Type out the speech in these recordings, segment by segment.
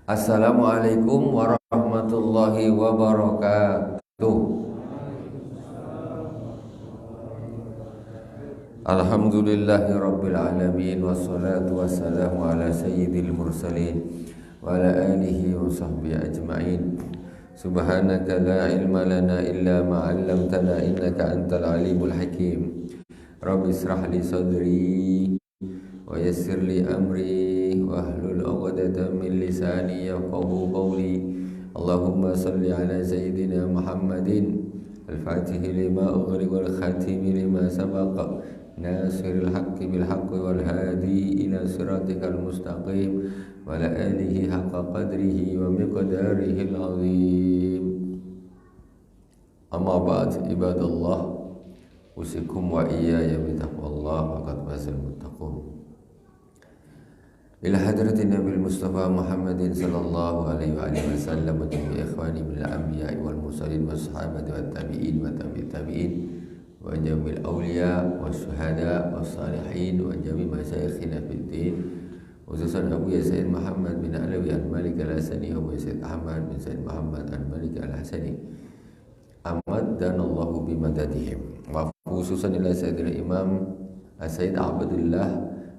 Assalamualaikum warahmatullahi wabarakatuh. Alhamdulillahi rabbil alamin, wassalatu wassalamu ala sayyidil mursalin wa ala alihi wa sahbihi ajma'in. Subhanaka la ilma lana illa ma 'allamtana innaka antal alimul hakim. Rabbi israh li sadri wa yassir li amri wahlul 'uqdatam min lisani yafqahu qawli. Allahumma salli ala sayyidina Muhammadin al-fatihi lima ughliqa wal khatimi lima sabaqa nasiril haqqi bil haqqi wal hadi ila siratikal mustaqim wa ala alihi haqqa qadrihi wa miqdarihi al-azim. Amma ba'd, ibadallah, usikum wa iyaya bitaqwallah wa qad fasal muttaqun. Ila hadratin Nabi Mustafa Muhammadin sallallahu alaihi wa alihi wasallam wa jami'i ikhwani minal anbiya'i wal mursalin was sahabati wat tabi'in wa tabi'it tabi'in wa jami'il awliya was syuhada was salihin wa jami' masyayikhina fid din, khususan Abu Yasin Muhammad bin Alawi al-Malik al-Hasani wa Abu Yasin Ahmad bin Said Muhammad al-Malik al-Hasani amaddanallahu bimadadihim, wa khususan ila Sayyidina Imam Sayyid Abdullah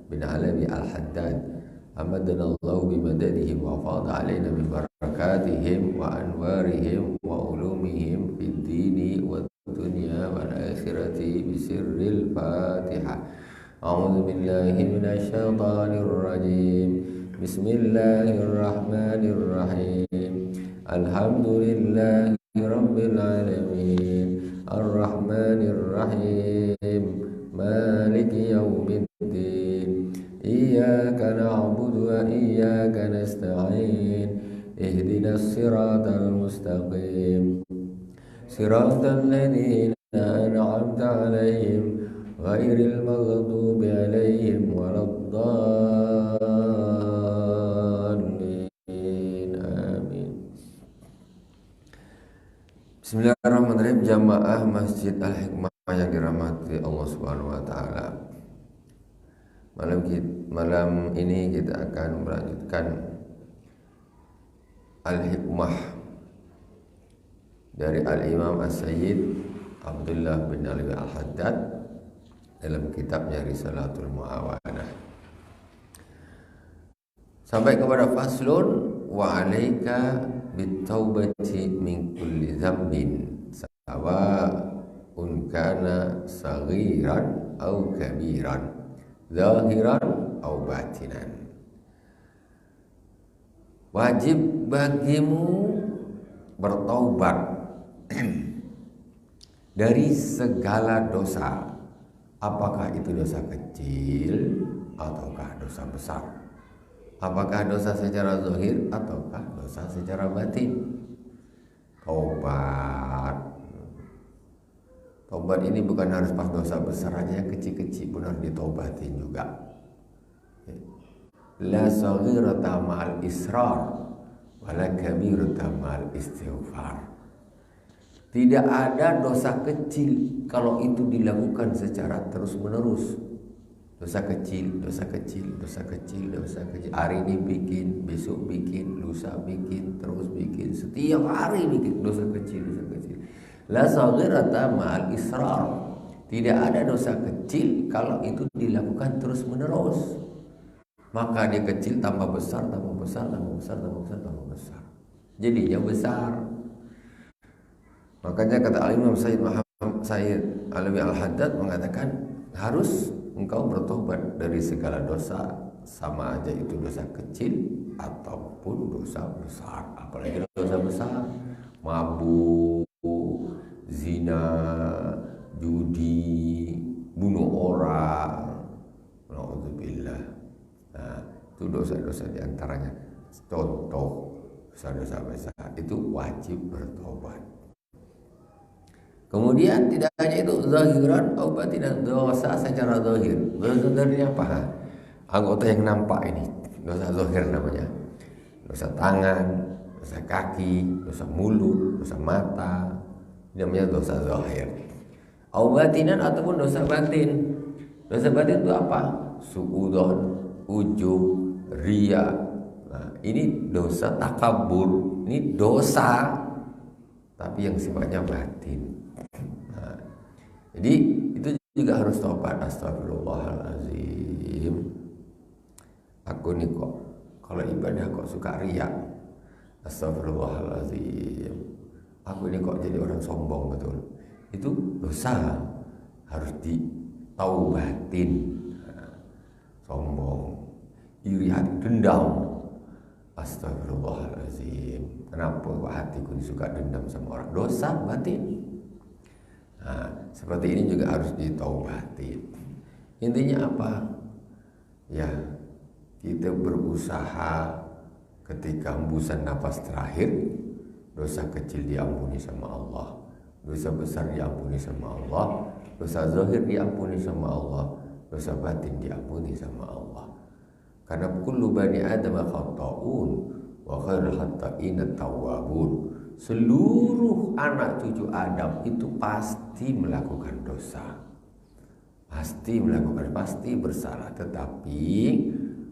bin Alawi al-Haddad amaddanallahu bimadadihim wa fadha alaina min barakatihim wa anwarihim wa ulumihim fid dini wad dunya wal akhirati bisirril Fatihah. A'udzu billahi minasy syaithanir rajim. Bismillahirrahmanirrahim. Alhamdulillahi rabbil alamin. Arrahmanir rahim. Maliki yaumiddin. Iyyaka na'budu wa iyyaka nasta'in. Ihdinas siratal mustaqim. Siratal ladzina an'amta 'alaihim ghairil maghdubi 'alaihim waladdallin. Amin. Bismillahirrahmanirrahim. Jamaah Masjid Al-Hikmah yang dirahmati Allah Subhanahu wa taala. Malam ini kita akan melanjutkan Al-Hikmah dari Al-Imam As-Sayyid Abdullah bin Alawi Al-Haddad dalam kitabnya Risalatul Mu'awanah, sampai kepada faslun wa 'alaika bit-taubati min kulli dzambin sawa'un kana saghiran aw kabiran zahiran aw batinan. Wajib bagimu bertaubat dari segala dosa, apakah itu dosa kecil ataukah dosa besar, apakah dosa secara zahir ataukah dosa secara batin. Taubat ini bukan harus pas dosa besar aja, yang kecil-kecil pun harus ditaubatin juga. La saghirata ma'al israr wala kabirata ma'al istighfar. Tidak ada dosa kecil kalau itu dilakukan secara terus-menerus. Dosa kecil, dosa kecil, dosa kecil, dosa kecil. Hari ini bikin, besok bikin, lusa bikin, terus bikin. Setiap hari bikin dosa kecil, dosa kecil. La saghirata ma'al israr. Tidak ada dosa kecil kalau itu dilakukan terus-menerus. Maka dia kecil tambah besar, tambah besar, tambah besar, tambah besar, tambah besar. Jadinya besar. Makanya kata Al-Imam Sayyid Alawi Al-Haddad mengatakan harus engkau bertobat dari segala dosa, sama aja itu dosa kecil ataupun dosa besar. Apalagi dosa besar, mabuk, zina, judi, bunuh orang, na'udzubillah. Nah, itu dosa-dosa diantaranya. Contoh dosa-dosa besar itu wajib bertobat. Kemudian tidak hanya itu, zahiran atau batinan, dosa secara zahir. Dosa zahirnya apa? Anggota yang nampak ini, dosa zahir namanya. Dosa tangan, dosa kaki, dosa mulut, dosa mata, namanya dosa zahir. Au batinan ataupun dosa batin. Dosa batin itu apa? Suudzon, ujub, riya. Nah, ini dosa takabur, ini dosa tapi yang sifatnya batin. Nah, jadi itu juga harus taubat. Astagfirullahalazim. Aku nih kok kalau ibadah kok suka riak. Astagfirullahalazim. Aku ini kok jadi orang sombong betul. Itu dosa, harus ditaubatin. Nah, sombong, iri hati, dendam. Astagfirullahalazim. Kenapa kok hatiku ini suka dendam sama orang? Dosa batin. Nah, seperti ini juga harus ditaubatin. Intinya apa? Ya, kita berusaha ketika hembusan nafas terakhir, dosa kecil diampuni sama Allah, dosa besar diampuni sama Allah, dosa zahir diampuni sama Allah, dosa batin diampuni sama Allah. Karena kullu bani Adam khata'un wa khairul khata'in at-tawwabun. Seluruh anak cucu Adam itu pasti melakukan dosa, pasti bersalah. Tetapi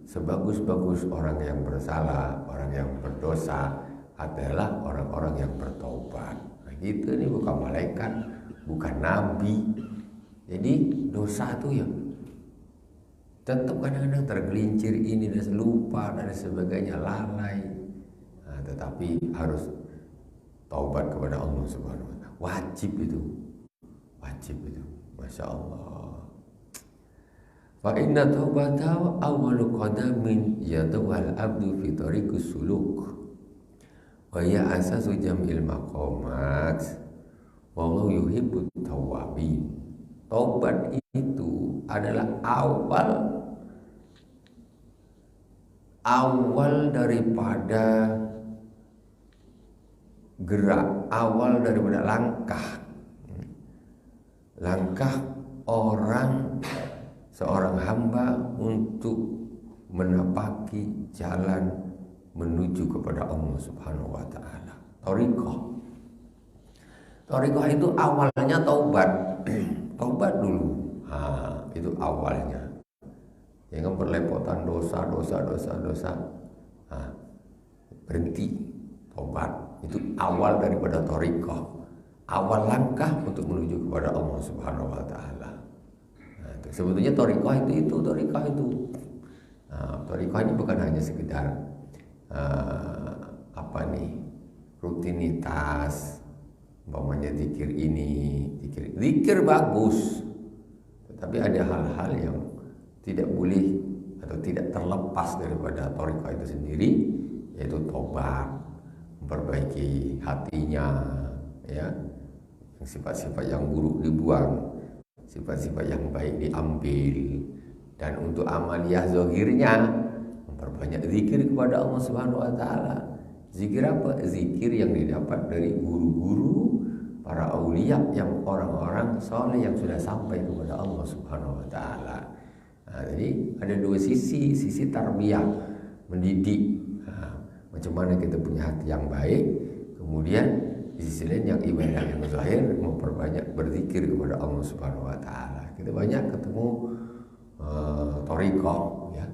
sebagus-bagus orang yang bersalah, orang yang berdosa adalah orang-orang yang bertobat. Nah, gitu nih, bukan malaikat, bukan nabi. Jadi dosa itu ya tetap kadang-kadang tergelincir ini dan lupa dan sebagainya, lalai. Nah, tetapi harus taubat kepada Allah Subhanahu wa taala. Wajib itu. Masya Allah. Fa inna taubata awwalu qadamin yadawal abdu fi tariqus suluk. Wa ya asasu jam'il maqamat. Wallahu yuhibbut tawwabin. Taubat itu adalah awal daripada gerak, awal daripada langkah seorang hamba untuk menapaki jalan menuju kepada Allah Subhanahu wa taala. Thariqah itu awalnya taubat. Taubat dulu. Itu awalnya. Jangan berlepotan dosa. Berhenti. Taubat itu awal daripada thariqah. Awal langkah untuk menuju kepada Allah Subhanahu wa taala. Sebetulnya thariqah itu. Thariqah ini bukan hanya sekedar rutinitas. Umpamanya zikir ini, zikir bagus, tetapi ada hal-hal yang tidak boleh atau tidak terlepas daripada thariqah itu sendiri, yaitu tobat, memperbaiki hatinya, ya, yang sifat-sifat yang buruk dibuang, sifat-sifat yang baik diambil, dan untuk amaliyah zahirnya memperbanyak zikir kepada Allah Subhanahu wa taala. Zikir apa? Zikir yang didapat dari guru-guru para aulia, yang orang-orang soleh yang sudah sampai kepada Allah Subhanahu wa taala. Jadi ada dua sisi tarbiyah, mendidik. Macam mana kita punya hati yang baik, kemudian di sisi lain yang ibadah yang zahir, memperbanyak berzikir kepada Allah Subhanahu wa taala. Kita banyak ketemu thariqah, ya.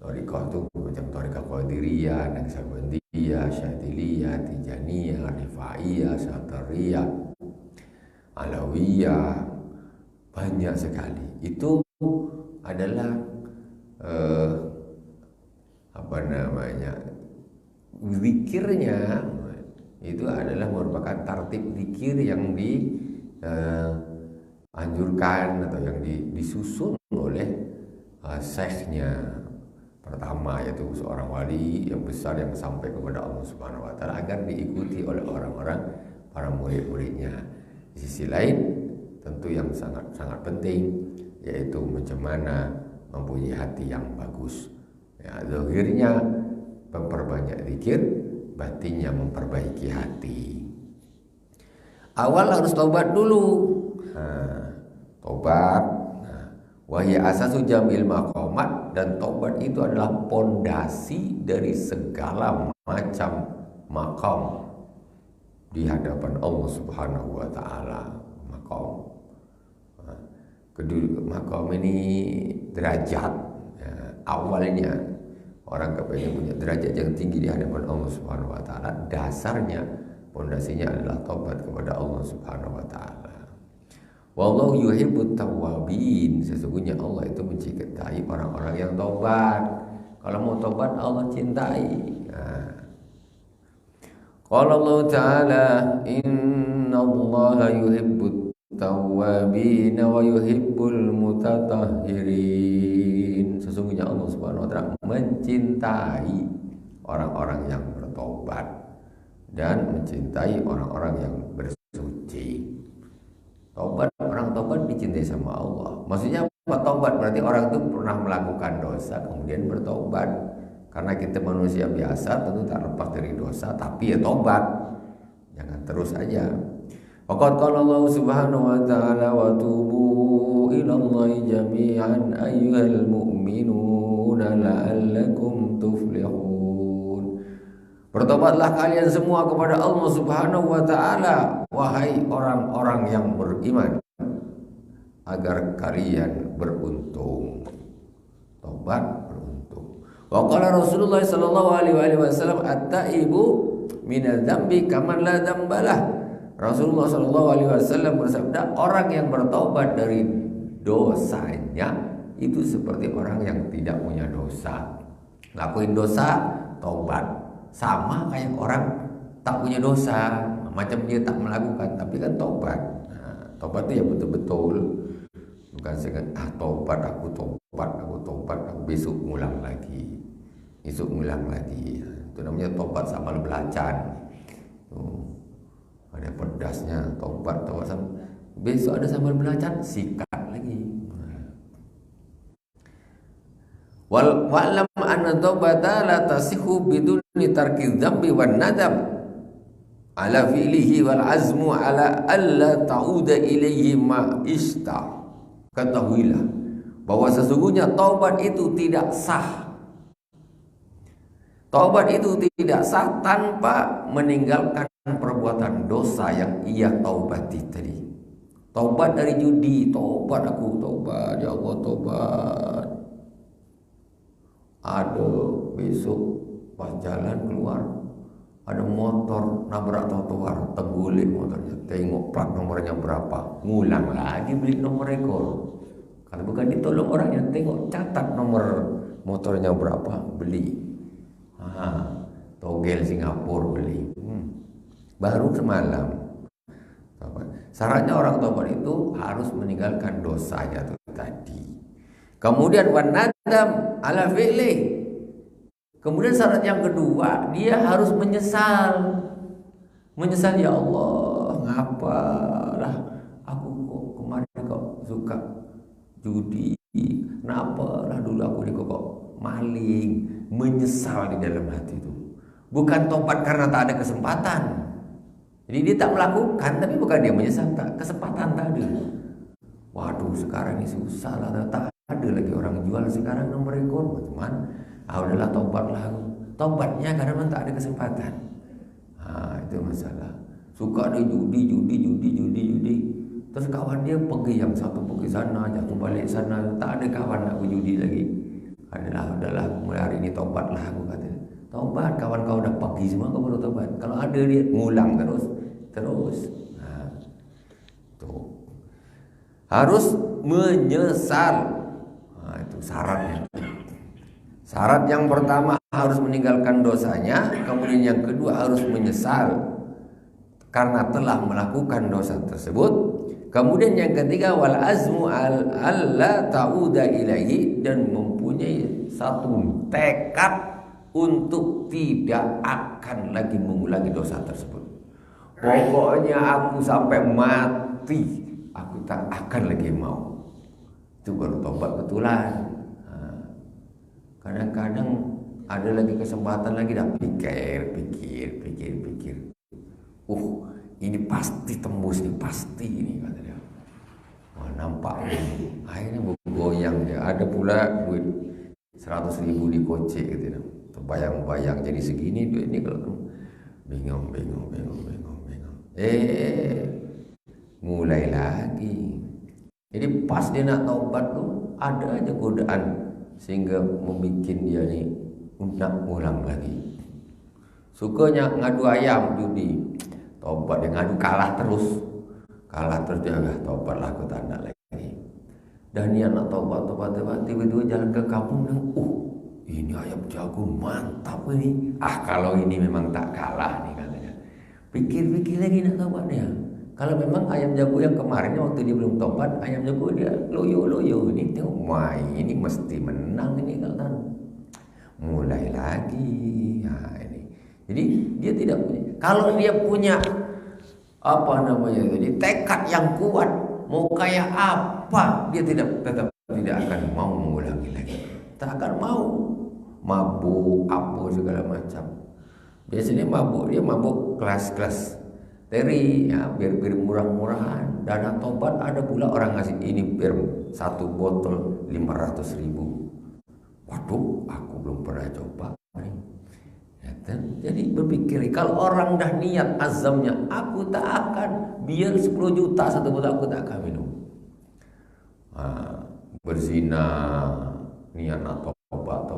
Thariqah itu macam thariqah Qadiriyah, Naqsabandiyah, Syadiliyah, Tijaniyah, Rifaiyah, Syatariyah, Alawiyah, banyak sekali. Itu adalah zikirnya itu adalah merupakan tartib zikir yang dianjurkan atau yang disusun oleh syekhnya. Pertama, yaitu seorang wali yang besar yang sampai kepada Allah Subhanahu wa taala, agar diikuti oleh orang-orang para murid-muridnya. Di sisi lain, tentu yang sangat penting yaitu macam mana mempunyai hati yang bagus. Ya, zahirnya memperbanyak zikir, batinnya memperbaiki hati. Awal harus taubat dulu. Taubat. Wahya asasu jamil maqamat, dan taubat itu adalah pondasi dari segala macam maqam di hadapan Allah Subhanahu wa taala. Maqam ini derajat, ya, awalnya orang kepengen punya derajat yang tinggi di hadapan Allah Subhanahu wa taala, dasarnya pondasinya adalah taubat kepada Allah Subhanahu wa taala. Wallahu yuhibbut tawwabin, sesungguhnya Allah itu mencintai orang-orang yang taubat. Kalau mau taubat Allah cintai. Qala Allah Ta'ala, innallaha yuhibbut tawwabin wa yuhibbul mutatahhirin. Sesungguhnya Allah Subhanahu wa taala mencintai orang-orang yang bertobat dan mencintai orang-orang yang bersuci. Tobat, orang tobat dicintai sama Allah. Maksudnya apa tobat? Berarti orang itu pernah melakukan dosa kemudian bertobat. Karena kita manusia biasa tentu tak lepas dari dosa, tapi ya tobat. Jangan terus aja. Faqad qala Allah Subhanahu wa taala, wa tubu ilallahi jami'an ayyuhal mu'minuna la'allakum tuflihun. Bertobatlah kalian semua kepada Allah Subhanahu wa taala, wahai orang-orang yang beriman, agar kalian beruntung. Tobat beruntung. Wa qala Rasulullah sallallahu alaihi wasallam, at-taibu minadz-dzambi kaman la dzambalah. Rasulullah sallallahu alaihi wasallam bersabda, orang yang bertobat dari dosanya itu seperti orang yang tidak punya dosa. Lakuin dosa, tobat. Sama kayak orang tak punya dosa, macam dia tak melakukan, tapi kan tobat. Nah, tobat itu ya betul-betul, bukan sekedar tobat, aku besok ngulang lagi, itu namanya tobat sambal belacan. Ada pedasnya, tobat sama, besok ada sambal belacan, sikat lagi. Wa'lam anna taubata la tasihu biduni tarki dzambi wan nadam ala fi'lihi wal azmu ala alla ta'uda ilaihi ma ista. Ketahuilah bahwa sesungguhnya taubat itu tidak sah. Taubat itu tidak sah tanpa meninggalkan perbuatan dosa yang ia taubati tadi. Taubat dari judi, taubat aku taubat, ya Allah taubat. Ada besok pas jalan keluar ada motor nabrak trotoar, terguling motornya, tengok plat nomornya berapa, ngulang lagi beli nomor rekor. Kalau bukan ditolong orangnya, tengok catat nomor motornya berapa, beli. Togel Singapura beli. Baru semalam. Syaratnya orang tobat itu harus meninggalkan dosanya itu tadi. Kemudian wanadam ala fi'li. Kemudian syarat yang kedua, dia harus menyesal. Menyesal, ya Allah, ngapalah aku kok kemarin kok suka judi. Kenapalah dulu aku ini kok maling. Menyesal di dalam hati itu. Bukan tobat karena tak ada kesempatan. Jadi dia tak melakukan, tapi bukan dia menyesal, tak kesempatan tadi. Waduh, sekarang ini susah lah, tak ada lagi orang jual sekarang nomor rekor, cuman udahlah tobatlah. Tobatnya karena memang tak ada kesempatan. Itu masalah. Suka ada judi. Terus kawan dia pergi, yang satu pergi sana, jatuh balik sana, tak ada kawan nak berjudi lagi. Udahlah, mulai hari ini tobatlah, aku kata. Tobat, kawan kau dah pergi semua, kau baru tobat. Kalau ada dia ngulang terus. Tuh. Harus menyesal. Itu syaratnya. Syarat yang pertama harus meninggalkan dosanya, kemudian yang kedua harus menyesal karena telah melakukan dosa tersebut. Kemudian yang ketiga wal azmu alla ta'uda ilaihi, dan mempunyai satu tekad untuk tidak akan lagi mengulangi dosa tersebut. Pokoknya aku sampai mati aku tak akan lagi mau. Itu baru tobat betulan. Kadang-kadang ada lagi kesempatan lagi, dah pikir. Ini pasti tembus, ini pasti ini, kata dia. Wah, nampak ini. Akhirnya bergoyang dia. Ada pula duit 100.000 di kocek gitu. Terbayang-bayang jadi segini duit ini, kalau bingung. Mulai lagi. Jadi pas dia nak taubat tuh ada aja godaan sehingga membuat dia nih nak ulang lagi. Sukanya ngadu ayam judi, tobat dia ngadu kalah terus dia tobatlah aku tak nak lagi. Dan dia nak tobat tiba-tiba jalan ke kampung dan ini ayam jago mantap ini. Kalau ini memang tak kalah nih katanya. Pikir-pikir lagi nak tobat dia. Kalau memang ayam jago yang kemarin waktu dia belum tobat, ayam jago dia loyo ini tengok main ini mesti menang ini kan. Mulai lagi. Nah, ini. Jadi dia tidak punya. Kalau dia punya tekad yang kuat, mau kayak apa, dia tetap tidak akan mau mengulangi lagi. Tak akan mau mabuk apa segala macam. Biasanya dia mabuk kelas teri ya, bir murah-murahan. Dana tobat ada pula orang ngasih ini bir 1 botol 500.000. Waduh, aku belum pernah coba. Ya, jadi berpikir kalau orang dah niat azamnya, aku tak akan biar 10 juta 1 botol aku tak akan minum. Berzina, niat tobat.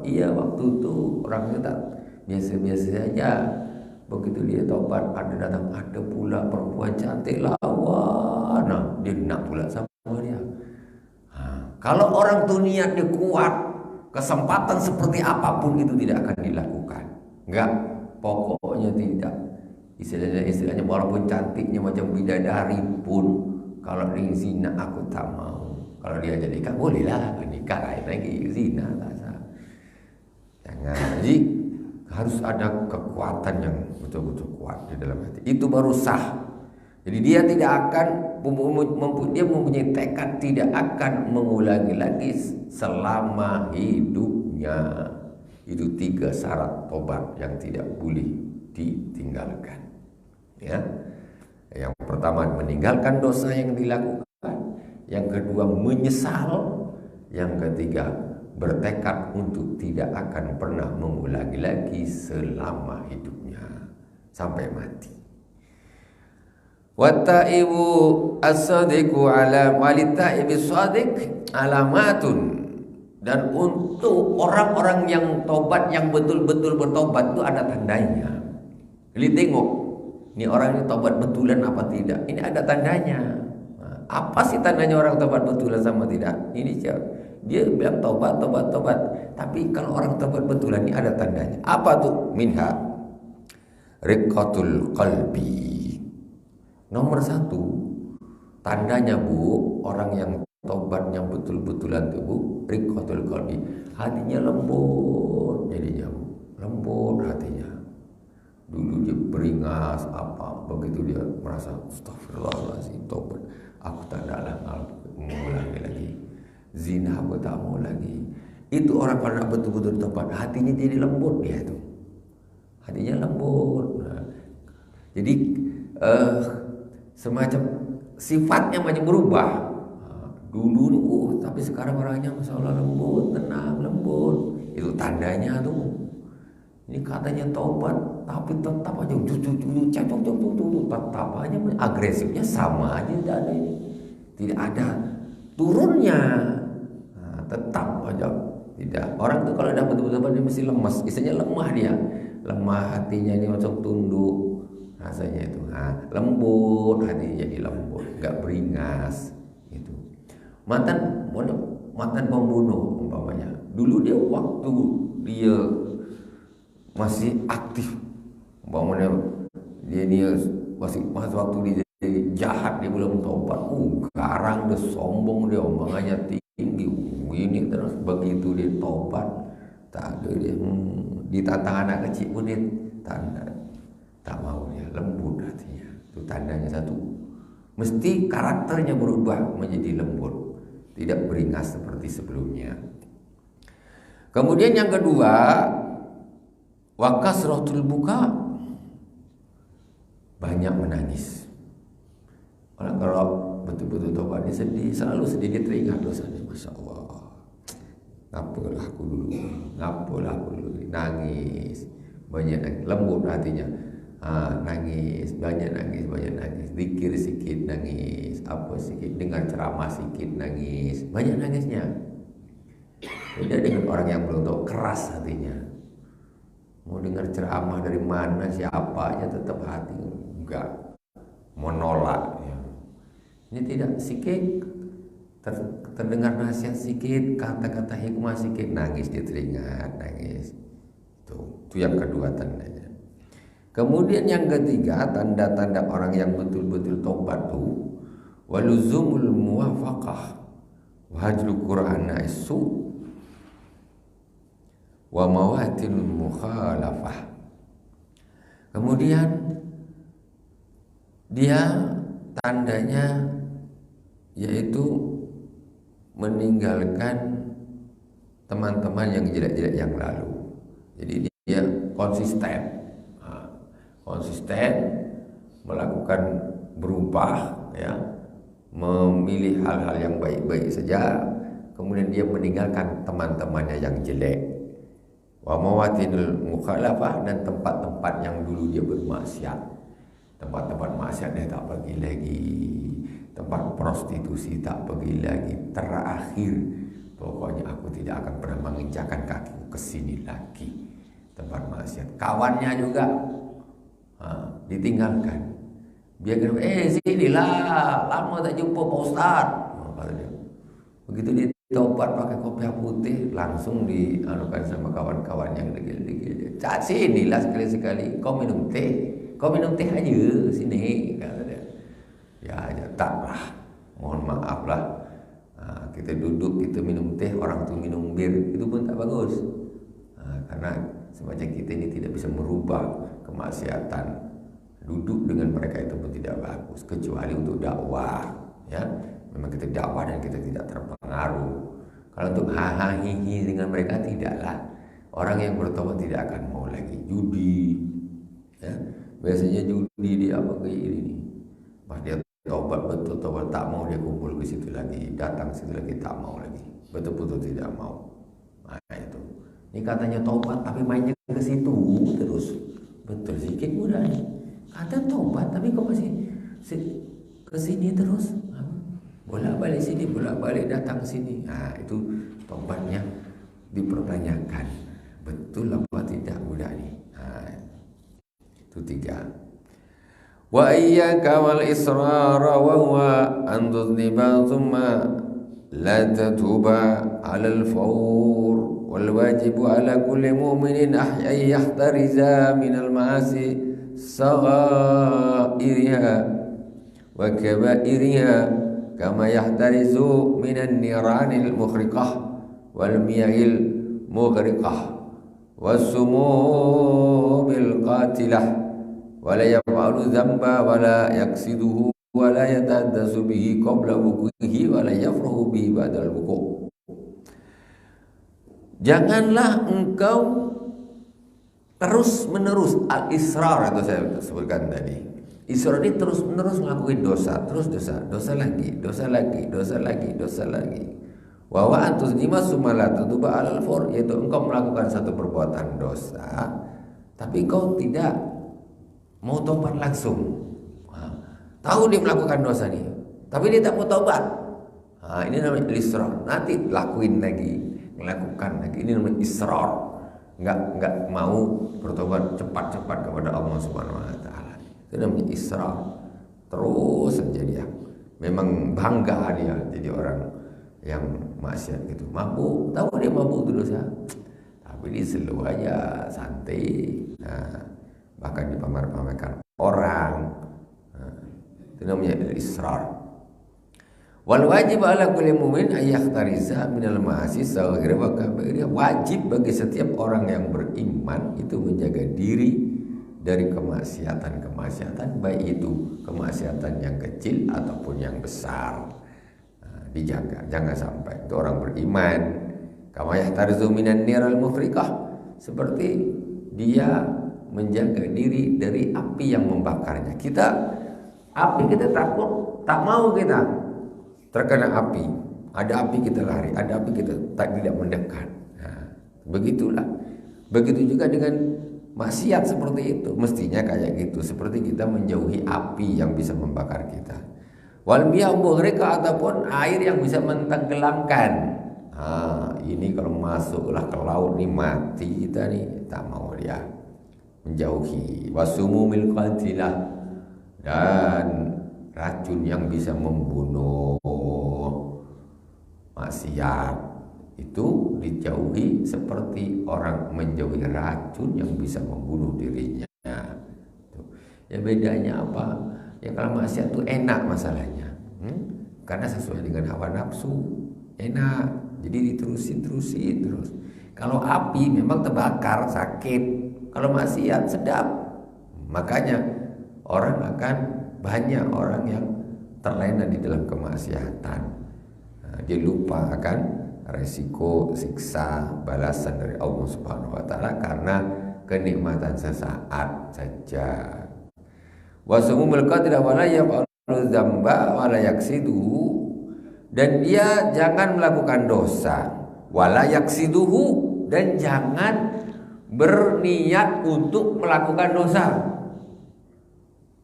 Iya waktu itu orangnya tak biasa-biasa saja. Begitu dia tobat ada pula perempuan cantik lawan. Nah, dia nak pula sama dia. Kalau orang tuh niat dia kuat, kesempatan seperti apapun itu tidak akan dilakukan. Enggak, pokoknya tidak. Istilahnya walaupun cantiknya macam bidadari pun, kalau dia zina aku tak mau. Kalau dia jadikan bolehlah nikah lagi zina tak sah. Jangan. Jadi harus ada kekuatan yang betul-betul kuat di dalam hati. Itu baru sah. Jadi dia tidak akan mempunyai tekad tidak akan mengulangi lagi selama hidupnya. Itu 3 syarat tobat yang tidak boleh ditinggalkan. Ya. Yang pertama meninggalkan dosa yang dilakukan, yang kedua menyesal, yang ketiga bertekad untuk tidak akan pernah mengulangi lagi selama hidupnya sampai mati. Wattaibu as-sadiqu ala walitaibi sadiq alamatun. Dan untuk orang-orang yang tobat, yang betul-betul bertobat itu ada tandanya. Jadi tengok, ini orang ini tobat betulan apa tidak? Ini ada tandanya. Apa sih tandanya orang tobat betulan sama tidak? Ini dia bilang tobat. Tapi kalau orang tobat betulan ini ada tandanya. Apa tuh? Minha riqatul qalbi. Nomor 1, tandanya Bu, orang yang tobat yang betul-betulan tuh Bu, riqatul qalbi. Hatinya lembut jadinya Bu. Lembut hatinya. Dulu dia beringas apa, begitu dia merasa astagfirullahaladzim, tobat. Aku tak ada mengulangi lagi. Zina aku tak mau lagi. Itu orang pada betul-betul tobat, hatinya jadi lembut dia itu. Hatinya lembut. Nah, jadi semacam sifatnya macam berubah. Dulu tapi sekarang orangnya masya Allah lembut, tenang, lembut. Itu tandanya tuh. Ini katanya tobat, tapi tetap aja tetap aja agresifnya sama aja, tidak ada ini, tidak ada turunnya. Nah, tetap aja tidak. Orang tuh kalau dapat betul-betul dia mesti lemas, istilahnya lemah dia, lemah hatinya ini macam tunduk rasanya itu. Nah, lembut hatinya jadi lembut, nggak beringas itu. Mantan pembunuh umpamanya, dulu dia waktu dia masih aktif, umpamanya dia masih waktu dia jadi jahat, dia belum tobat. Sekarang dia sombong, dia omongannya tinggi, ini terus begitu dia tobat, tak ada dia ditantang anak kecil pun dia tak mau, dia lembut hatinya. Itu tandanya 1, mesti karakternya berubah menjadi lembut, tidak beringas seperti sebelumnya. Kemudian yang kedua, wa kasratul buka, banyak menangis. Orang kalau betul-betul tobat dia sedih, selalu sedih, dia teringat dosanya. Masya Allah, ngapalah aku dulu, nangis, banyak nangis, lembut hatinya. Nangis, banyak nangis, zikir sikit nangis, apa sikit, dengar ceramah sikit nangis, banyak nangisnya. Beda dengan orang yang belum tahu, keras hatinya. Mau dengar ceramah dari mana, siapa aja tetap hati enggak, menolak. Ya. Ini tidak sikit, terdengar nasihat sikit, kata-kata hikmah sikit, nangis dia teringat, nangis. Itu yang kedua tandanya. Kemudian yang ketiga, tanda-tanda orang yang betul-betul tobat tuh waluzumul muwafaqah wa hajrul qur'ana isu wa mawatil mukhalafah. Kemudian dia tandanya yaitu meninggalkan teman-teman yang jelek-jelek yang lalu. Jadi dia konsisten melakukan berubah, ya, memilih hal-hal yang baik-baik saja. Kemudian dia meninggalkan teman-temannya yang jelek. Wa mawatinul mukhalafah, dan tempat-tempat yang dulu dia bermaksiat. Tempat-tempat maksiat dia tak pergi lagi. Tempat prostitusi tak pergi lagi. Terakhir, pokoknya aku tidak akan pernah menginjakkan kakiku ke sini lagi. Tempat maksiat. Kawannya juga ditinggalkan. Dia kena, sinilah, lama tak jumpa Pak Ustaz. Kata dia. Begitu dia tobat pakai kopiah putih, langsung dianukan sama kawan-kawan yang degil-degil. Sinilah sekali-sekali, kau minum teh aja sini, kata dia. Ya taklah, mohon maaf lah. Kita duduk, kita minum teh, orang tu minum bir, itu pun tak bagus. Karena semacam kita ini tidak bisa merubah kemaksiatan. Duduk dengan mereka itu pun tidak bagus, kecuali untuk dakwah, ya. Memang kita dakwah dan kita tidak terpengaruh. Kalau untuk hahaha dengan mereka, tidaklah. Orang yang bertobat tidak akan mau lagi judi, ya. Biasanya judi dia pakai ini. Pas dia tobat betul, tobat tak mau, dia kumpul ke situ lagi, datang situ lagi, tak mau lagi, betul-betul tidak mau. Nah itu. Ini katanya tobat tapi mainnya ke situ terus. Betul, sedikit mudah nih. Kata tobat tapi kok masih ke sini terus. Bolak-balik sini, bolak-balik datang ke sini. Nah, itu tobatnya dipertanyakan. Betul apa tidak mudah nih. Nah, itu 3. Wa iyyaka wal israra wa huwa an tudniba thumma la tatuba 'ala al-fawr wal wajibu 'ala kulli mu'minin ahya yahtariza min al-ma'asi saghairiha wa kabairiha kama yahtarizu min an-niranil mukhriqah wal miyahil mughriqah was sumumil qatilah wala yaf'alu dhanba wala yaksiduhu wala yatahaddatsu bihi qabla wuqu'ihi wala yafrahu bihi ba'dal wuqu'. Janganlah engkau terus menerus al-israr, itu saya sebutkan tadi. Israr ini terus menerus ngelakuin dosa, terus dosa lagi. Wa wa antuzlima sumala tutuba alal for, yaitu engkau melakukan satu perbuatan dosa, tapi engkau tidak mau tobat langsung. Tahu dia melakukan dosa nih, tapi dia tak mau tobat. Ini namanya israr. Nanti lakuin lagi, melakukan lagi. Ini namanya israr. Enggak mau bertobat cepat-cepat kepada Allah Subhanahu wa taala. Itu namanya israr. Terus saja dia. Memang bangga dia jadi orang yang maksiat gitu. Mabuk, tahu dia mabuk itu dosa. Tapi dia slow aja, santai. Bahkan dipamer-pamerkan orang. Itu namanya israr. Wal wajib ala kulli mu'min ay yakhtariza minal ma'asi saghira wa kabira. Wajib bagi setiap orang yang beriman itu menjaga diri dari kemaksiatan, baik itu kemaksiatan yang kecil ataupun yang besar. Dijaga, jangan sampai. Itu orang beriman. Kama yahtarizu minan niral mufriqah, seperti dia menjaga diri dari api yang membakarnya. Api kita takut, tak mau kita terkena api. Ada api kita lari, ada api kita tidak mendekat. Begitulah. Begitu juga dengan maksiat seperti itu. Mestinya kayak gitu, seperti kita menjauhi api yang bisa membakar kita. Wal miyah mughriqah, ataupun air yang bisa mentenggelamkan. ini kalau masuklah ke laut nih mati kita nih, tak mau dia menjauhi. Wasumumil qatilah, dan racun yang bisa membunuh, maksiat itu dijauhi seperti orang menjauhi racun yang bisa membunuh dirinya. Ya bedanya apa? Ya kalau maksiat itu enak masalahnya, karena sesuai dengan hawa nafsu, enak, jadi diterusin terus. Kalau api memang terbakar sakit, kalau maksiat sedap. Makanya banyak orang yang terlena di dalam kemaksiatan. Dia lupa akan resiko siksa balasan dari Allah Subhanahu wa taala karena kenikmatan sesaat saja. Wasumul qadra wala yaf'alu dzamba wala yaksiduhu, dan dia jangan melakukan dosa, wala yaksiduhu, dan jangan berniat untuk melakukan dosa.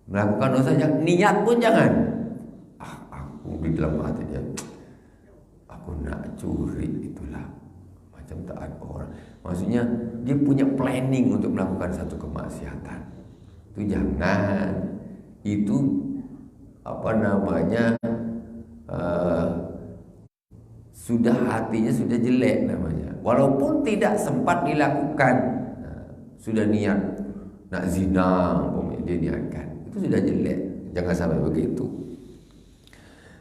Melakukan dosa niat pun jangan. Aku di dalam hati dia, aku nak curi, itulah macam tak ada orang. Maksudnya dia punya planning untuk melakukan satu kemaksiatan. Itu jangan. Itu sudah hatinya sudah jelek namanya. Walaupun tidak sempat dilakukan, sudah niat nak zina, dia niatkan, itu sudah jelek. Jangan sampai begitu.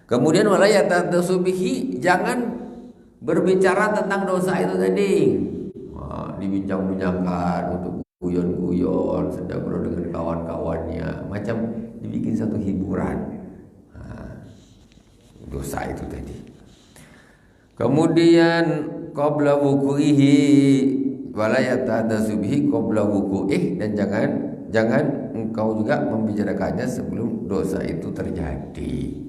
Kemudian wala yatasubihi, jangan berbicara tentang dosa itu tadi. Dibincang-bincangkan untuk guyon-guyon, sedang dengan kawan-kawannya, macam dibikin satu hiburan. Dosa itu tadi. Kemudian qabla wuqu'ihi wala yatasubihi qabla wuqu'ih, dan jangan engkau juga membicarakannya sebelum dosa itu terjadi.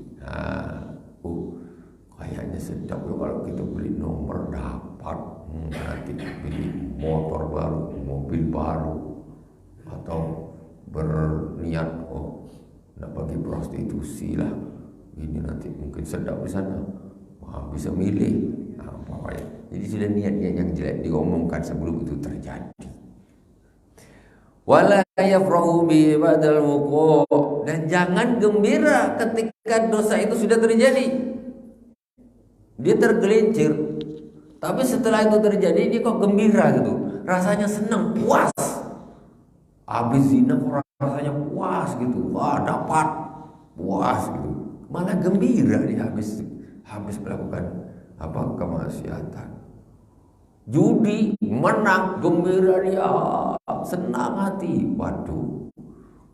Kayaknya sedap ya kalau kita beli nomor dapat, nanti beli motor baru, mobil baru, atau berniat nak bagi prostitusi lah, ini nanti mungkin sedap di sana, bisa milih. Jadi sudah niat-niat yang jelek diomongkan sebelum itu terjadi. Wala yafrahu bi ba'dal wuqu', dan jangan gembira ketika dosa itu sudah terjadi. Dia tergelincir, tapi setelah itu terjadi dia kok gembira gitu, rasanya senang, puas. Habis zina kok rasanya puas gitu, wah dapat, puas gitu, malah gembira dia habis melakukan kemaksiatan. Judi menang, gembira dia, senang hati. Waduh,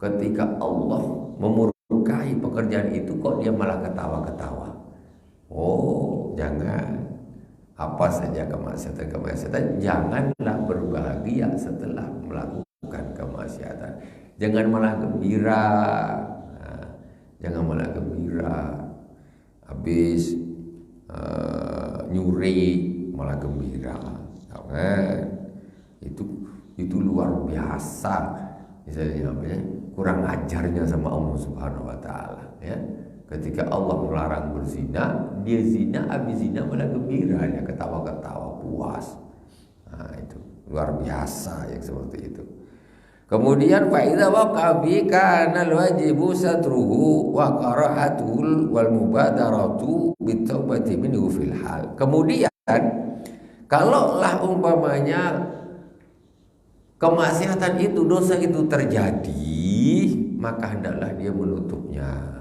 ketika Allah memurkai pekerjaan itu kok dia malah ketawa-ketawa. Jangan. Apa saja kemaksiatan, janganlah berbahagia setelah melakukan kemaksiatan. Jangan malah gembira. Jangan malah gembira. Habis nyuri malah gembira. Jangan. Itu luar biasa. Misalnya kurang ajarnya sama Allah Subhanahu wa taala, ya. Ketika Allah melarang berzina, dia zina, habis zina malah gembira, dia ketawa-ketawa, puas. Itu luar biasa yang seperti itu. Kemudian fa idza waqa bi kana al-wajibu satruhu wa qarahatul wal mubadaratu bitaubati minhu fil hal. Kemudian kalaulah umpamanya kemaksiatan itu, dosa itu terjadi, maka hendaklah dia menutupnya.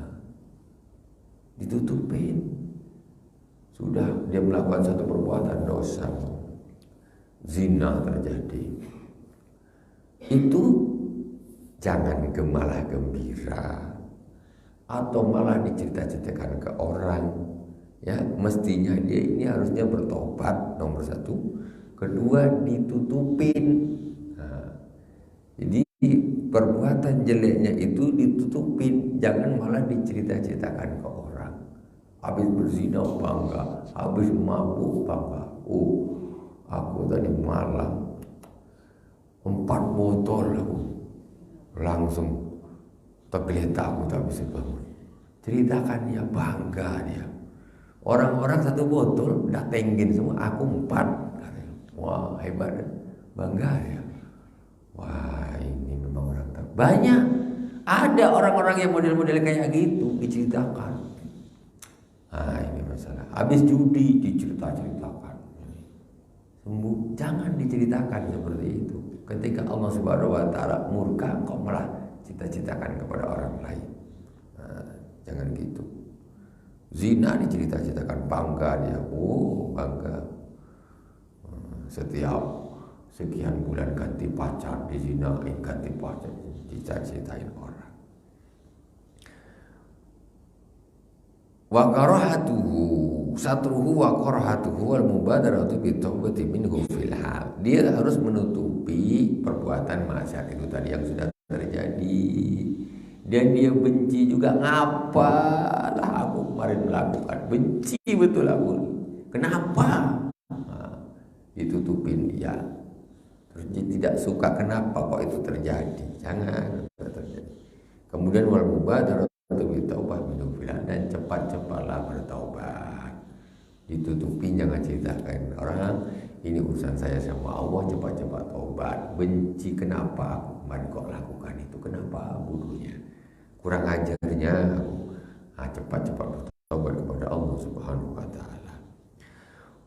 Ditutupin. Sudah dia melakukan satu perbuatan dosa, zina terjadi, itu jangan malah gembira atau malah dicerita-ceritakan ke orang, ya. Mestinya dia ini harusnya bertobat, nomor satu. Kedua, ditutupin. Jadi perbuatan jeleknya itu ditutupin, jangan malah dicerita-ceritakan ke orang. Habis berzina bangga, habis mabuk bangga. Aku tadi malam 4 botol aku, langsung tergeletak aku tak bisa bangun. Ceritakan dia, bangga dia. Orang-orang satu botol udah tenggin semua, aku 4. Wah, hebat, bangga ya. Wah, ini memang orang banyak. Ada orang-orang yang model-model kayak gitu diceritakan. Nah, ini masalah. Habis judi diceritakan. Sembuh, jangan diceritakan seperti itu. Ketika Allah Subhanahu wa taala murka, kok malah cita-citakan kepada orang lain. Nah, jangan gitu. Zina diceritakan, bangga dia. Oh, bangga. Setiap sekian bulan ganti pacar, dizinain, ganti pacar, diceritain orang. Wa karahatuhu satruhu wa karahatuhu wal mubadaratu bi taubati minhu fil hal. Dia harus menutupi perbuatan maksiat itu tadi yang sudah terjadi. Dan dia benci juga, ngapalah aku kemarin melakukan, benci betul aku. Kenapa? Nah, ditutupin dia. Terus dia tidak suka, kenapa kok itu terjadi? Jangan terjadi. Kemudian wal mubadaratu bi taubati minhu fil hal, dan cepat-cepatlah bertaubat. Ditutupi, jangan ceritakan orang, ini urusan saya sama Allah, cepat-cepat taubat. Benci, kenapa aku kemarin kok lakukan itu, kenapa bodohnya, kurang ajarnya aku. Cepat-cepat bertaubat kepada Allah Subhanahu wa taala.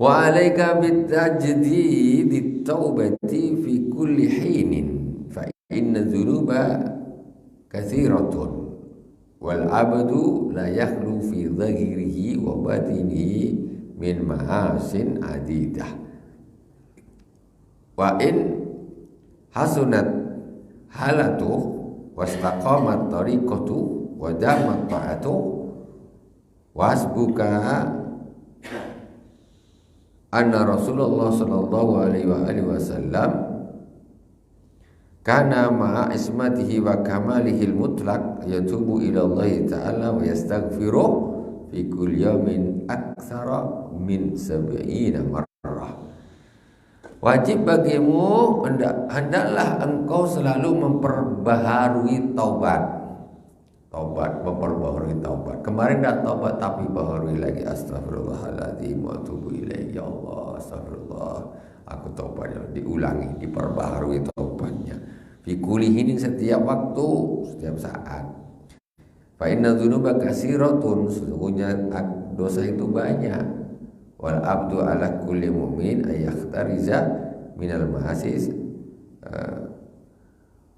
Wa alaika bitajdidi taubati fi kulli hinin fa inna dzunuba katsiratun wal abdu la yakhlu fi dhahirihi wa batinihi min mahasin adidah. Wa in hasunat halatu wastaqamat tariqatu wa damat ta'atu wasbuka anna Rasulullah sallallahu alaihi wasallam kana ma'a ismatihi wa kamalihil mutlaq yatubu ila Allah ta'ala wa yastaghfiru fi kulli yawmin aktsara min 70 marrah. Wajib bagimu, hendaklah engkau selalu memperbaharui taubat. Memperbaharui taubat. Kemarin dah taubat, tapi baharui lagi. Astagfirullahaladzim wa atubu ilaih. Ya Allah, astagfirullah, aku taubat. Diulangi, diperbaharui taubatnya. Fi kulli hinin, setiap waktu, setiap saat. Fa inna dzunuba katsiratun, sesungguhnya dosa itu banyak. Wal abdu ala kulli mu'min ayakhtariza minal ma'asis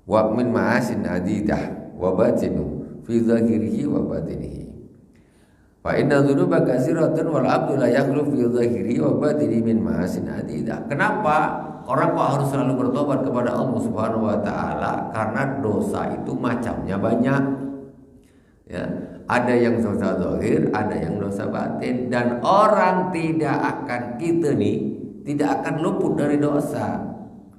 wa min ma'asin adidah wa batinu fi zahirihi wa batinihi. Fa inna dzunuba katsiratun wal abdu la yakhlu fi zahirihi wa batinihi min ma'asin adidah. Kenapa orang kok harus selalu bertobat kepada Allah Subhanahu wa taala? Karena dosa itu macamnya banyak. Ya, ada yang dosa zahir, ada yang dosa batin, dan orang tidak akan tidak akan luput dari dosa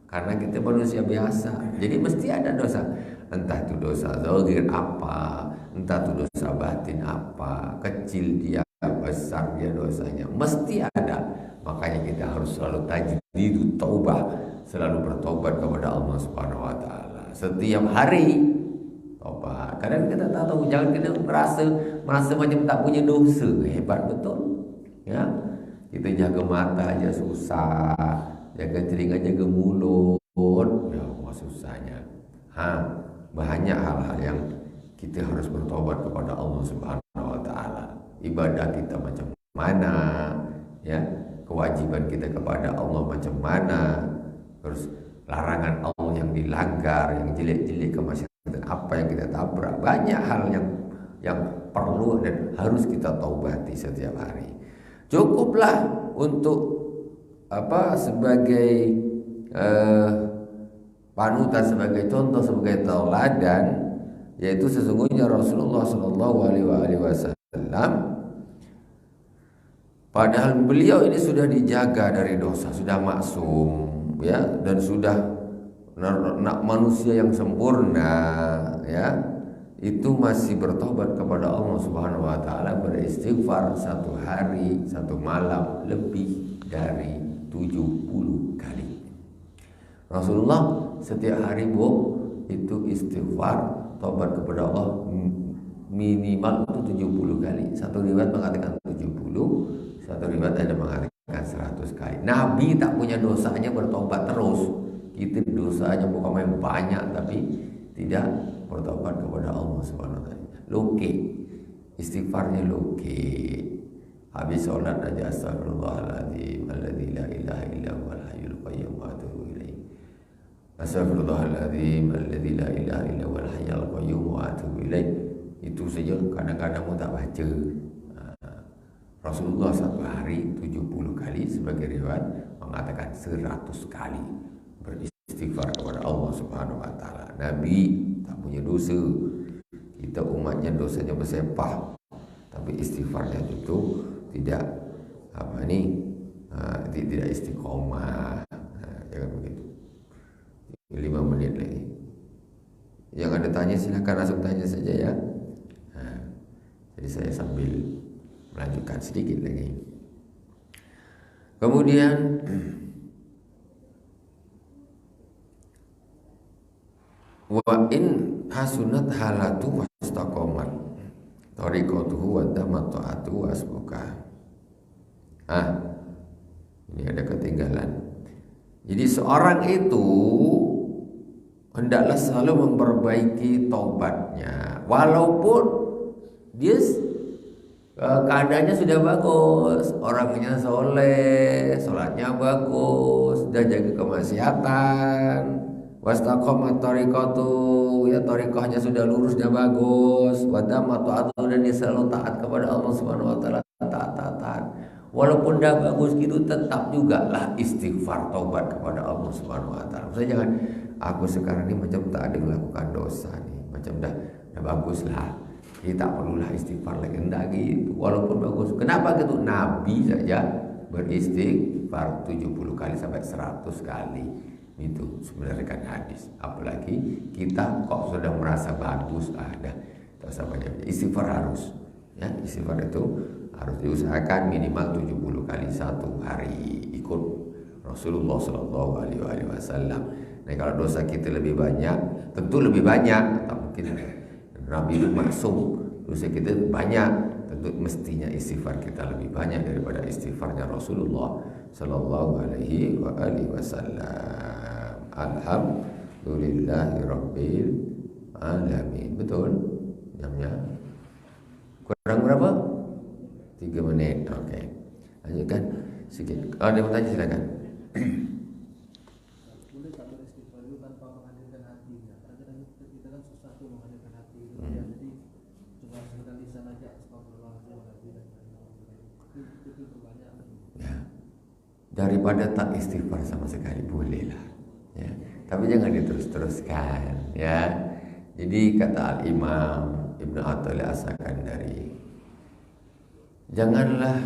karena kita manusia biasa. Jadi mesti ada dosa, entah itu dosa zahir apa, entah itu dosa batin apa, kecil dia, besar dia dosanya, mesti ada. Makanya kita harus selalu tajdid taubah, selalu bertobat kepada Allah Subhanahu wa taala setiap hari. Tobat. Kadang kita tak tahu, jangan kita merasa macam tak punya dosa. Hebat betul. Ya. Kita jaga mata aja susah, jaga telinga, jaga mulut. Ya, susahnya. Banyak hal-hal yang kita harus bertobat kepada Allah Subhanahu wa taala. Ibadah kita macam mana? Ya. Kewajiban kita kepada Allah macam mana? Terus larangan Allah yang dilanggar, yang jelek-jelek ke masyarakat, apa yang kita tabrak, banyak hal yang perlu dan harus kita taubati setiap hari. Cukuplah untuk sebagai panutan, sebagai contoh, sebagai tauladan, yaitu sesungguhnya Rasulullah Shallallahu Alaihi Wasallam, padahal beliau ini sudah dijaga dari dosa, sudah maksum, ya, dan sudah manusia yang sempurna, ya, itu masih bertobat kepada Allah Subhanahu wa taala, beristighfar satu hari satu malam lebih dari 70 kali. Rasulullah setiap hari itu istighfar, tobat kepada Allah minimal itu 70 kali. Satu riwayat mengatakan 70. Satu riwayat ada mengatakan 100 kali. Nabi tak punya dosanya bertobat terus. Kita dosanya bukan main banyak tapi tidak bertobat kepada Allah Subhanahu wa taala. Loke. Istighfarnya loke. Habis sholat aja astagfirullahaladzim alladzi la ilaha illa huwal hayyul qayyum wa atubu ilaih. Astagfirullahaladzim alladzi la ilaha illa huwal hayyul qayyum wa atubu ilaih. Itu saja kadang-kadang pun tak baca. Rasulullah satu hari 70 kali, sebagai riwayat mengatakan 100 kali beristighfar kepada Allah Subhanahu wa taala. Nabi tak punya dosa. Kita umatnya dosanya bersepah, tapi istighfarnya itu tidak tidak istiqomah. Jangan begitu. 5 menit lagi. Yang ada tanya silakan langsung tanya saja ya. Jadi saya sambil melanjutkan sedikit lagi. Kemudian wa in hasunat halatu wastaqomat tariqatuhu wa tamattu'atu wasbuka. Ini ada ketinggalan. Jadi seorang itu hendaklah selalu memperbaiki taubatnya, walaupun dia keadaannya sudah bagus, orangnya soleh, sholatnya bagus, sudah jaga kemaksiatan, wastaqomat tariqatu, ya tariqahnya sudah lurus dan bagus, wadamatu dan dia selalu taat kepada Allah Subhanahu wa taala, taat. Walaupun dah bagus gitu, tetap juga lah istighfar taubat kepada Allah Subhanahu wa taala. Maksudnya jangan aku sekarang ini macam tak ada melakukan dosa nih, macam dah bagus lah. Kita tak perlulah istighfar lagi, enggak gitu. Walaupun bagus. Kenapa gitu? Nabi saja beristighfar 70 kali sampai 100 kali. Itu sebenarnya kan hadis. Apalagi kita kok sudah merasa bagus, dah tak usah banyak. Istighfar harus. Ya, istighfar itu harus diusahakan minimal 70 kali satu hari, ikut Rasulullah Shallallahu Alaihi Wasallam. Nah, kalau dosa kita lebih banyak, tentu lebih banyak. Tak mungkin Nabi itu maksum, dosa kita banyak, tentu mestinya istighfar kita lebih banyak daripada istighfarnya Rasulullah Shallallahu Alaihi Wasallam. Alhamdulillahirabbil alamin. Betul? Jamnya kurang berapa? 3 menit. Oke. Lanjutkan sedikit. Kalau ada yang mau tanya silakan. Boleh tak beristighfar itu tanpa menghadirkan hatinya? Kadang-kadang kita kan susah tuh menghadirkan hati gitu ya. Jadi cuma sekedar lisan aja astagfirullahaladzim itu terbanyak. Ya. Daripada tak istighfar sama sekali boleh lah. Ya. Tapi jangan diterus-teruskan. Ya. Jadi kata Al-Imam Ibnu Athaillah As-Sakandari, janganlah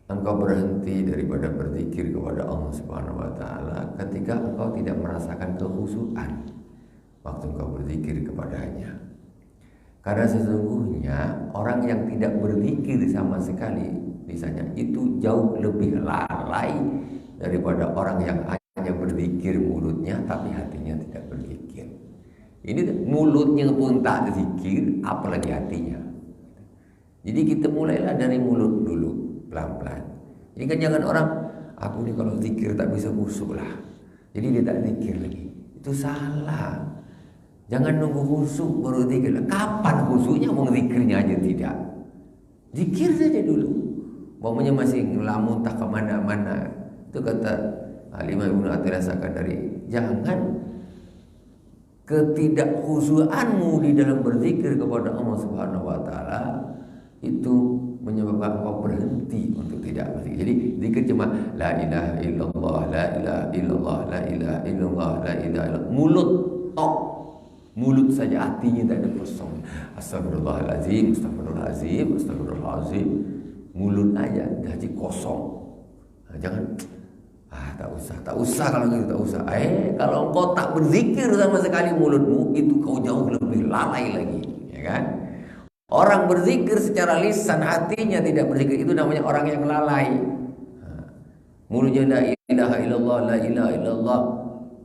engkau berhenti daripada berzikir kepada Allah Subhanahu wa taala ketika engkau tidak merasakan kekhusyuan waktu engkau berzikir kepadanya. Karena sesungguhnya orang yang tidak berzikir sama sekali, misalnya, itu jauh lebih lalai daripada orang yang hanya berzikir mulutnya tapi hatinya tidak berzikir. Ini mulutnya pun tak zikir, apalagi hatinya. Jadi kita mulailah dari mulut dulu, pelan-pelan. Jadi kan jangan orang, aku ni kalau zikir tak bisa khusyuk lah, jadi dia tak zikir lagi. Itu salah. Jangan nunggu khusyuk baru zikir. Kapan khusyuknya? Mau zikirnya aja tidak. Zikir saja dulu. Bawanya masih ngelamun tak kemana-mana. Itu kata Al-Imam Ibnu Athaillah Sakandari. Jangan ketidakkhusyuanmu di dalam berzikir kepada Allah Subhanahu wa taala itu menyebabkan kau berhenti untuk tidak berzikir. Jadi zikir cuma la ilaha illallah, la ilaha illallah, la ilaha illallah, la ilaha illallah. Mulut tok. Mulut saja, hatinya tak ada kosong. Astagfirullahalazim, astagfirullahalazim, astagfirullahalazim. Mulut aja jadi kosong. Jangan tak usah kalau gitu, tak usah. Kalau engkau tak berzikir sama sekali mulutmu, itu kau jauh lebih lalai lagi, ya kan? Orang berzikir secara lisan, hatinya tidak berzikir, itu namanya orang yang lalai. Mulutnya la ilaha illallah, la ilaha illallah,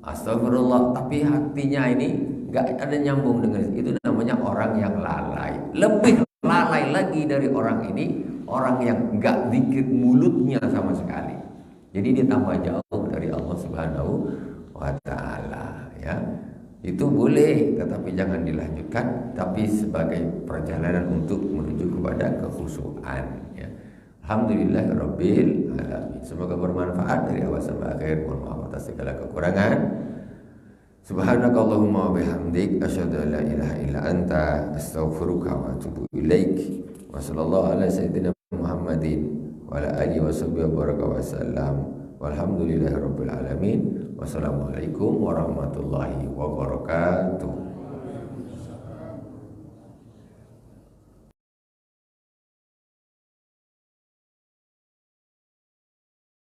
astagfirullah, tapi hatinya ini enggak ada nyambung dengan itu, namanya orang yang lalai. Lebih lalai lagi dari orang ini orang yang nggak zikir mulutnya sama sekali. Jadi dia tambah jauh dari Allah Subhanahu wa Ta'ala, ya. Itu boleh, tetapi jangan dilanjutkan, tapi sebagai perjalanan untuk menuju kepada kekhusyuan, ya. Alhamdulillahirabbil alamin. Semoga bermanfaat dari awal sampai akhir. Mohon maaf atas segala kekurangan. Subhanakallahumma wa bihamdik asyhadu an la ilaha illa anta astaghfiruka wa atubu ilaik. Wa sallallahu ala sayyidina Muhammadin wa ala alihi wa sahbihi wa baraka wa sallam. Walhamdulillahirabbil alamin. Wassalamualaikum warahmatullahi wabarakatuh.